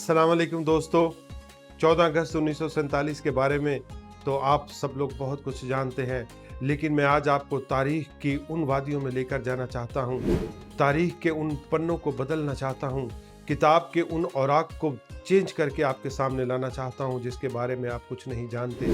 अस्सलाम वालेकुम दोस्तों। 14 अगस्त 1947 के बारे में तो आप सब लोग बहुत कुछ जानते हैं, लेकिन मैं आज आपको तारीख की उन वादियों में लेकर जाना चाहता हूँ, तारीख के उन पन्नों को बदलना चाहता हूँ, किताब के उन औराक को चेंज करके आपके सामने लाना चाहता हूँ जिसके बारे में आप कुछ नहीं जानते।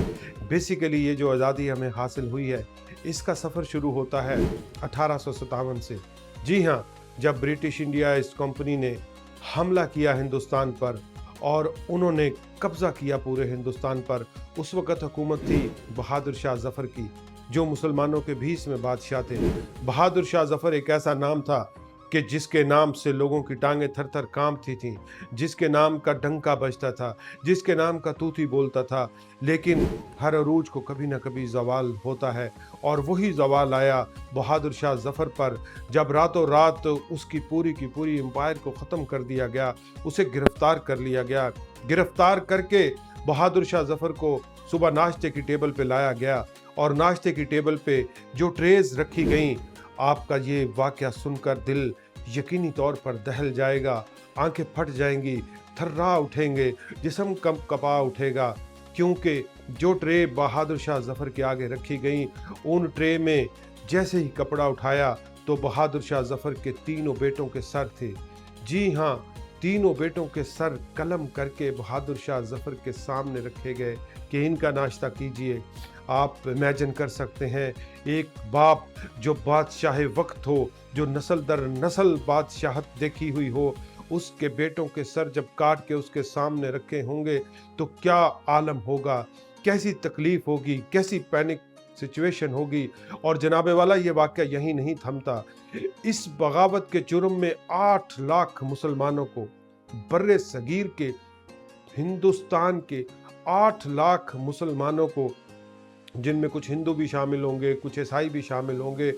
बेसिकली ये जो आज़ादी हमें हासिल हुई है, इसका सफ़र शुरू होता है 1857 से। जी हाँ, जब ब्रिटिश इंडिया ईस्ट कंपनी ने हमला किया हिंदुस्तान पर और उन्होंने कब्ज़ा किया पूरे हिंदुस्तान पर। उस वक़्त हुकूमत थी बहादुर शाह ज़फ़र की, जो मुसलमानों के 20वें बादशाह थे। बहादुर शाह ज़फ़र एक ऐसा नाम था कि जिसके नाम से लोगों की टांगें थर-थर काँपती थीं, जिसके नाम का डंका बजता था, जिसके नाम का तूती बोलता था। लेकिन हर अरूज को कभी न कभी ज़वाल होता है, और वही ज़वाल आया बहादुर शाह ज़फ़र पर, जब रातों रात उसकी पूरी की पूरी एम्पायर को ख़त्म कर दिया गया, उसे गिरफ़्तार कर लिया गया। गिरफ़्तार करके बहादुर शाह ज़फ़र को सुबह नाश्ते की टेबल पे लाया गया, और नाश्ते की टेबल पे जो ट्रेज़ रखी गईं, आपका ये वाक़या सुनकर दिल यकीनी तौर पर दहल जाएगा, आंखें फट जाएंगी, थर्रा उठेंगे, जिस्म कँपा उठेगा, क्योंकि जो ट्रे बहादुर शाह ज़फ़र के आगे रखी गई, उन ट्रे में जैसे ही कपड़ा उठाया तो बहादुर शाह ज़फ़र के तीनों बेटों के सर थे। जी हाँ, तीनों बेटों के सर कलम करके बहादुर शाह ज़फ़र के सामने रखे गए कि इनका नाश्ता कीजिए। आप इमेजिन कर सकते हैं, एक बाप जो बादशाह वक्त हो, जो नस्ल दर नस्ल बादशाहत देखी हुई हो, उसके बेटों के सर जब काट के उसके सामने रखे होंगे तो क्या आलम होगा, कैसी तकलीफ होगी, कैसी पैनिक सिचुएशन होगी। और जनाबे वाला ये वाक़या यहीं नहीं थमता। इस बगावत के जुर्म में 8 लाख मुसलमानों को, बर्रे सगीर के हिंदुस्तान के 8 लाख मुसलमानों को, जिनमें कुछ हिंदू भी शामिल होंगे, कुछ ईसाई भी शामिल होंगे,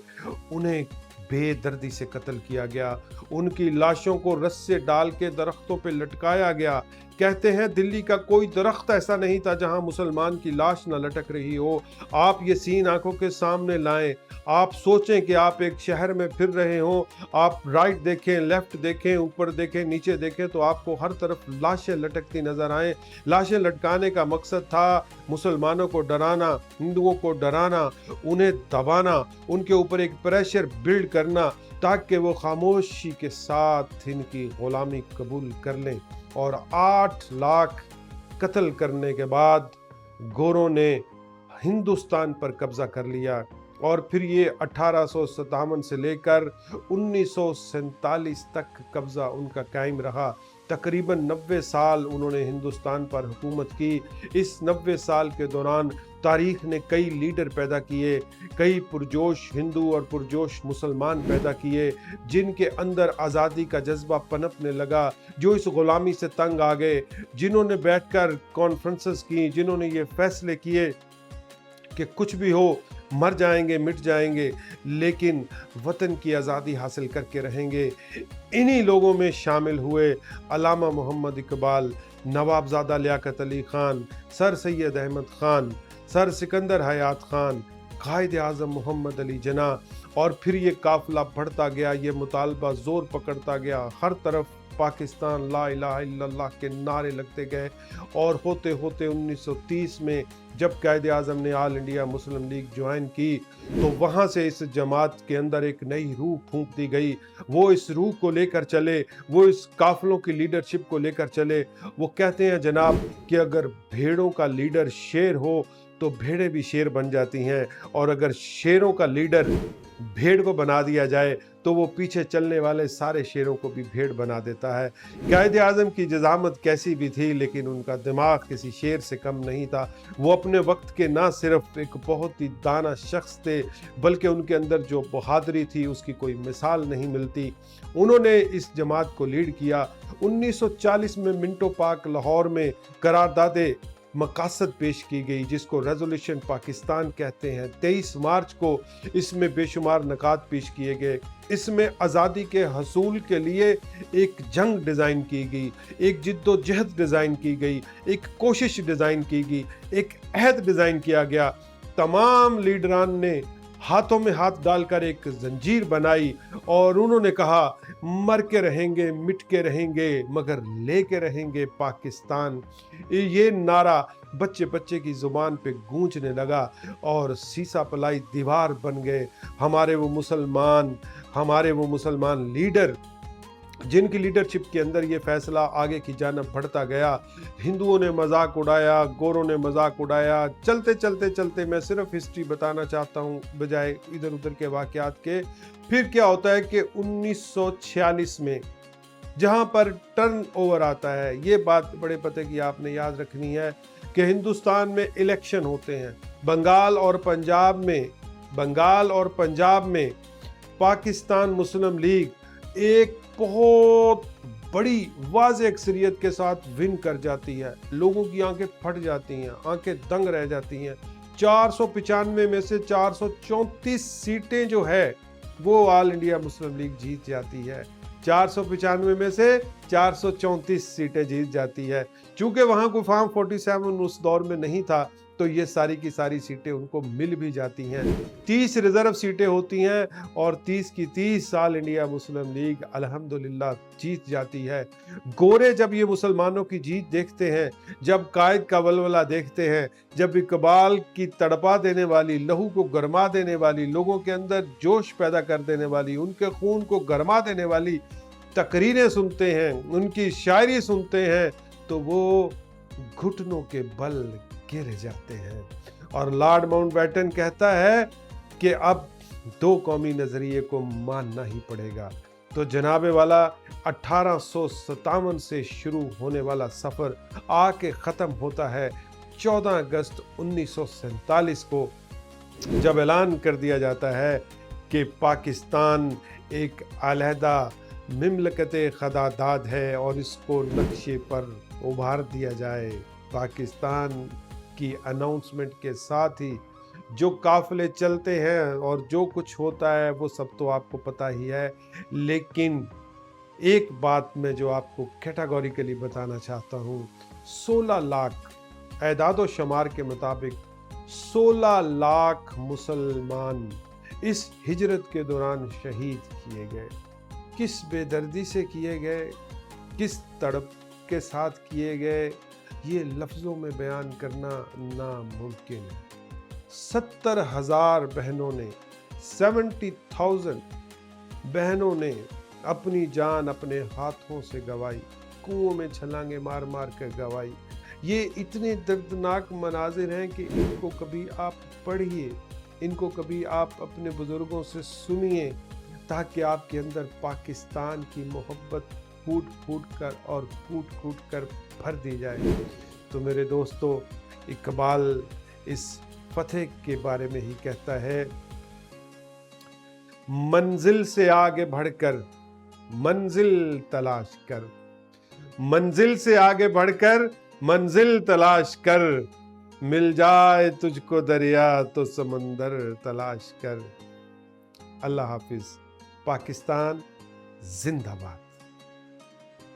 उन्हें बेदर्दी से कत्ल किया गया। उनकी लाशों को रस्से डाल के दरख्तों पे लटकाया गया। कहते हैं दिल्ली का कोई दरख्त ऐसा नहीं था जहां मुसलमान की लाश न लटक रही हो। आप ये सीन आंखों के सामने लाएं, आप सोचें कि आप एक शहर में फिर रहे हो, आप राइट देखें, लेफ्ट देखें, ऊपर देखें, नीचे देखें, तो आपको हर तरफ लाशें लटकती नजर आएं। लाशें लटकाने का मकसद था मुसलमानों को डराना, हिंदुओं को डराना, उन्हें दबाना, उनके ऊपर एक प्रेशर बिल्ड करना, ताकि वो खामोशी के साथ इनकी गुलामी कबूल कर लें। और 8 लाख कत्ल करने के बाद गोरों ने हिंदुस्तान पर कब्जा कर लिया। और फिर ये 1857 से लेकर 1947 तक कब्जा उनका कायम रहा। तकरीबन 90 साल उन्होंने हिंदुस्तान पर हुकूमत की। इस 90 साल के दौरान तारीख ने कई लीडर पैदा किए, कई पुरजोश हिंदू और पुरजोश मुसलमान पैदा किए, जिनके अंदर आज़ादी का जज्बा पनपने लगा, जो इस ग़ुलामी से तंग आ गए, जिन्होंने बैठकर कॉन्फ्रेंसेस की, जिन्होंने ये फैसले किए कि कुछ भी हो, मर जाएंगे, मिट जाएंगे, लेकिन वतन की आज़ादी हासिल करके रहेंगे। इन्हीं लोगों में शामिल हुए अल्लामा मोहम्मद इकबाल, नवाबज़ादा लियाकत अली ख़ान, सर सैयद अहमद ख़ान, सर सिकंदर हयात ख़ान, कायद आज़म मोहम्मद अली जिन्ना। और फिर ये काफ़िला बढ़ता गया, ये मुतालबा ज़ोर पकड़ता गया, हर तरफ पाकिस्तान ला इलाहा इल्लल्लाह के नारे लगते गए। और होते होते 1930 में जब कायद आज़म ने all India Muslim league join की, तो वहाँ से इस जमात के अंदर एक नई रूह फूंक दी गई। वो इस रूह को लेकर चले, वो इस काफ़िलों की लीडरशिप को लेकर चले। वो कहते हैं जनाब कि अगर भेड़ों का लीडर शेर हो तो भेड़ें भी शेर बन जाती हैं, और अगर शेरों का लीडर भेड़ को बना दिया जाए तो वो पीछे चलने वाले सारे शेरों को भी भेड़ बना देता है। कायद आज़म की जज़ामत कैसी भी थी, लेकिन उनका दिमाग किसी शेर से कम नहीं था। वो अपने वक्त के ना सिर्फ एक बहुत ही दाना शख्स थे, बल्कि उनके अंदर जो बहादुरी थी उसकी कोई मिसाल नहीं मिलती। उन्होंने इस जमात को लीड किया। 1940 में मिंटो पार्क लाहौर में करारदादे मकासद पेश की गई, जिसको रेजोल्यूशन पाकिस्तान कहते हैं। 23 मार्च को इसमें बेशुमार नकात पेश किए गए। इसमें आज़ादी के हसूल के लिए एक जंग डिज़ाइन की गई, एक जिद्दोजहद डिज़ाइन की गई, एक कोशिश डिज़ाइन की गई, एक अहद डिज़ाइन किया गया। तमाम लीडरान ने हाथों में हाथ डालकर एक जंजीर बनाई और उन्होंने कहा, मर के रहेंगे, मिट के रहेंगे, मगर लेके रहेंगे पाकिस्तान। ये नारा बच्चे बच्चे की जुबान पे गूंजने लगा और सीसा पलाई दीवार बन गए। हमारे वो मुसलमान लीडर, जिनकी लीडरशिप के अंदर ये फैसला आगे की जानब बढ़ता गया, हिंदुओं ने मजाक उड़ाया, गोरों ने मजाक उड़ाया। चलते चलते चलते मैं सिर्फ हिस्ट्री बताना चाहता हूँ बजाय इधर उधर के वाकयात के। फिर क्या होता है कि 1946 में जहाँ पर टर्न ओवर आता है, ये बात बड़े पते की आपने याद रखनी है कि हिंदुस्तान में इलेक्शन होते हैं। बंगाल और पंजाब में पाकिस्तान मुस्लिम लीग एक बहुत बड़ी वाज़ेह अक्सरियत के साथ विन कर जाती है। लोगों की आंखें फट जाती हैं, आंखें दंग रह जाती हैं। 495 में से 434 सीटें जो है वो ऑल इंडिया मुस्लिम लीग जीत जाती है। 495 में से 434 सीटें जीत जाती है। चूंकि वहां कोई फॉर्म 47 उस दौर में नहीं था, तो ये सारी की सारी सीटें उनको मिल भी जाती हैं। 30 रिजर्व सीटें होती हैं और 30 की 30 साल इंडिया मुस्लिम लीग अल्हम्दुलिल्लाह जीत जाती है। गोरे जब ये मुसलमानों की जीत देखते हैं, जब कायद का वलवला देखते हैं, जब इकबाल की तड़पा देने वाली, लहू को गरमा देने वाली, लोगों के अंदर जोश पैदा कर देने वाली, उनके खून को गरमा देने वाली तकरीरें सुनते हैं, उनकी शायरी सुनते हैं, तो वो घुटनों के बल गिर जाते हैं। और लॉर्ड माउंटबेटन कहता है कि अब दो कौमी नजरिए को मानना ही पड़ेगा। तो जनाबे वाला 1857 से शुरू होने वाला सफर आके खत्म होता है 14 अगस्त 1947 को, जब ऐलान कर दिया जाता है कि पाकिस्तान एक अलहदा ममलकत ख़दादाद है और इसको नक्शे पर उभार दिया जाए। पाकिस्तान की अनाउंसमेंट के साथ ही जो काफिले चलते हैं और जो कुछ होता है वो सब तो आपको पता ही है, लेकिन एक बात मैं जो आपको कैटेगोरिकली बताना चाहता हूँ, 16 लाख एदाद शुमार के मुताबिक 16 लाख मुसलमान इस हिजरत के दौरान शहीद किए गए। किस बेदर्दी से किए गए, किस तड़प के साथ किए गए, ये लफ्ज़ों में बयान करना नामुमकिन है। 70,000 बहनों ने, 70,000 बहनों ने अपनी जान अपने हाथों से गंवाई, कुओं में छलांगे मार मार कर गंवाई। ये इतने दर्दनाक मनाजिर हैं कि इनको कभी आप पढ़िए, इनको कभी आप अपने बुजुर्गों से सुनिए, ताकि आपके अंदर पाकिस्तान की मोहब्बत फूट फूट कर और कूट कूट कर भर दी जाए। तो मेरे दोस्तों, इकबाल इस फतेह के बारे में ही कहता है, मंजिल से आगे बढ़कर मंजिल तलाश कर, मंजिल से आगे बढ़कर मंजिल तलाश कर, मिल जाए तुझको दरिया तो समंदर तलाश कर। अल्लाह हाफिज। पाकिस्तान जिंदाबाद।